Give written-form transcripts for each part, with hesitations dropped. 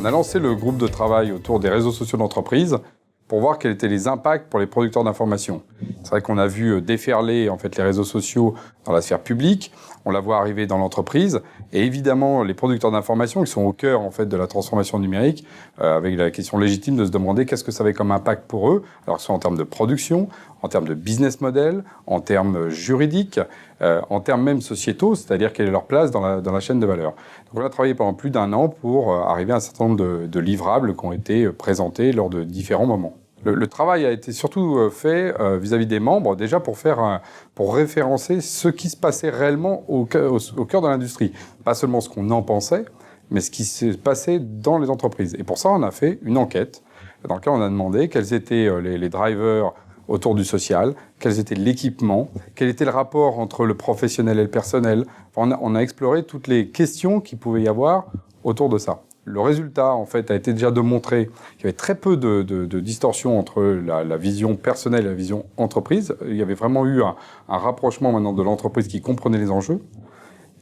On a lancé le groupe de travail autour des réseaux sociaux d'entreprise pour voir quels étaient les impacts pour les producteurs d'information. C'est vrai qu'on a vu déferler en fait les réseaux sociaux dans la sphère publique, on la voit arriver dans l'entreprise, et évidemment les producteurs d'information qui sont au cœur en fait de la transformation numérique, avec la question légitime de se demander qu'est-ce que ça avait comme impact pour eux, alors soit en termes de production, en termes de business model, en termes juridiques, en termes même sociétaux, c'est-à-dire quelle est leur place dans la chaîne de valeur. Donc on a travaillé pendant plus d'un an pour arriver à un certain nombre de livrables qui ont été présentés lors de différents moments. Le travail a été surtout fait vis-à-vis des membres, déjà pour référencer ce qui se passait réellement au cœur de l'industrie. Pas seulement ce qu'on en pensait, mais ce qui s'est passé dans les entreprises. Et pour ça, on a fait une enquête dans laquelle on a demandé quels étaient les drivers autour du social, quels étaient l'équipement, quel était le rapport entre le professionnel et le personnel. Enfin, on a exploré toutes les questions qu'il pouvait y avoir autour de ça. Le résultat, en fait, a été déjà de montrer qu'il y avait très peu de distorsion entre la vision personnelle et la vision entreprise. Il y avait vraiment eu un rapprochement maintenant de l'entreprise qui comprenait les enjeux.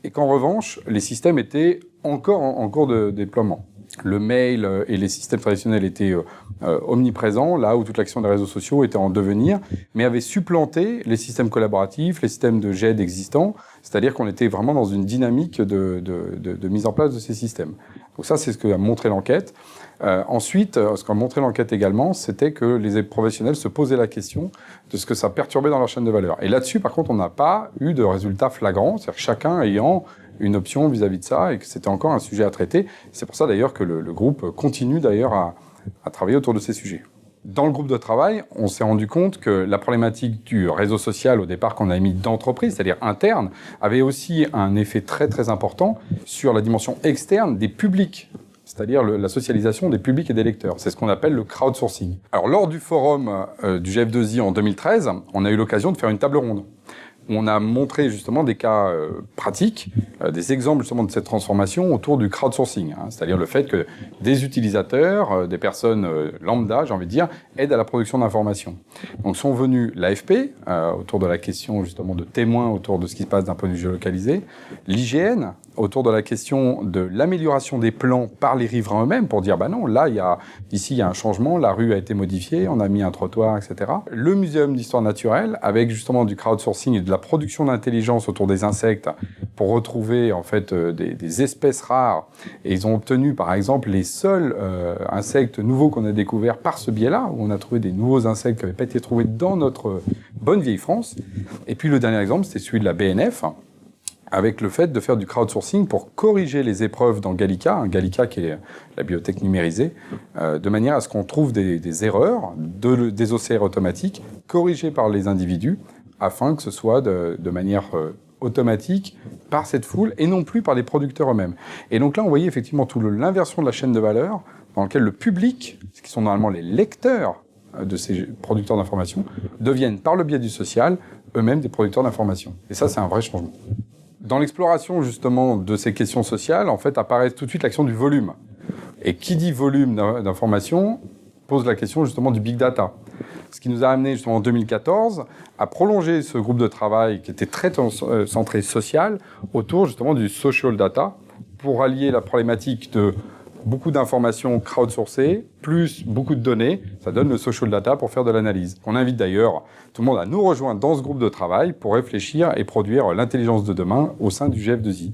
Et qu'en revanche, les systèmes étaient encore en cours de déploiement. Le mail et les systèmes traditionnels étaient omniprésents, là où toute l'action des réseaux sociaux était en devenir, mais avaient supplanté les systèmes collaboratifs, les systèmes de GED existants, c'est-à-dire qu'on était vraiment dans une dynamique de mise en place de ces systèmes. Donc ça, c'est ce qu'a montré l'enquête. Ensuite, ce qu'a montré l'enquête également, c'était que les professionnels se posaient la question de ce que ça perturbait dans leur chaîne de valeur. Et là-dessus, par contre, on n'a pas eu de résultats flagrants, c'est-à-dire chacun ayant une option vis-à-vis de ça et que c'était encore un sujet à traiter. C'est pour ça d'ailleurs que le groupe continue d'ailleurs à travailler autour de ces sujets. Dans le groupe de travail, on s'est rendu compte que la problématique du réseau social au départ qu'on a mis d'entreprise, c'est-à-dire interne, avait aussi un effet très très important sur la dimension externe des publics, c'est-à-dire la socialisation des publics et des lecteurs. C'est ce qu'on appelle le crowdsourcing. Alors lors du forum du GF2I en 2013, on a eu l'occasion de faire une table ronde. On a montré justement des cas pratiques, des exemples justement de cette transformation autour du crowdsourcing, c'est-à-dire le fait que des utilisateurs, des personnes lambda, j'ai envie de dire, aident à la production d'informations. Donc sont venus l'AFP, autour de la question justement de témoins autour de ce qui se passe d'un point de vue géolocalisé, l'IGN, autour de la question de l'amélioration des plans par les riverains eux-mêmes, pour dire, bah non, là, ici, il y a un changement, la rue a été modifiée, on a mis un trottoir, etc. Le Muséum d'histoire naturelle, avec justement du crowdsourcing et de la production d'intelligence autour des insectes, pour retrouver, en fait, des espèces rares. Et ils ont obtenu, par exemple, les seuls insectes nouveaux qu'on a découverts par ce biais-là, où on a trouvé des nouveaux insectes qui n'avaient pas été trouvés dans notre bonne vieille France. Et puis, le dernier exemple, c'était celui de la BNF, avec le fait de faire du crowdsourcing pour corriger les épreuves dans Gallica, Gallica qui est la bibliothèque numérisée, de manière à ce qu'on trouve des erreurs, des OCR automatiques, corrigées par les individus, afin que ce soit de manière automatique par cette foule, et non plus par les producteurs eux-mêmes. Et donc là, on voyait effectivement tout l'inversion de la chaîne de valeur, dans laquelle le public, qui sont normalement les lecteurs de ces producteurs d'informations, deviennent, par le biais du social, eux-mêmes des producteurs d'informations. Et ça, c'est un vrai changement. Dans l'exploration, justement, de ces questions sociales, en fait, apparaît tout de suite l'action du volume. Et qui dit volume d'informations pose la question, justement, du big data. Ce qui nous a amené, justement, en 2014, à prolonger ce groupe de travail qui était très centré social autour, justement, du social data pour allier la problématique de beaucoup d'informations crowdsourcées, plus beaucoup de données, ça donne le social data pour faire de l'analyse. On invite d'ailleurs tout le monde à nous rejoindre dans ce groupe de travail pour réfléchir et produire l'intelligence de demain au sein du GF2I.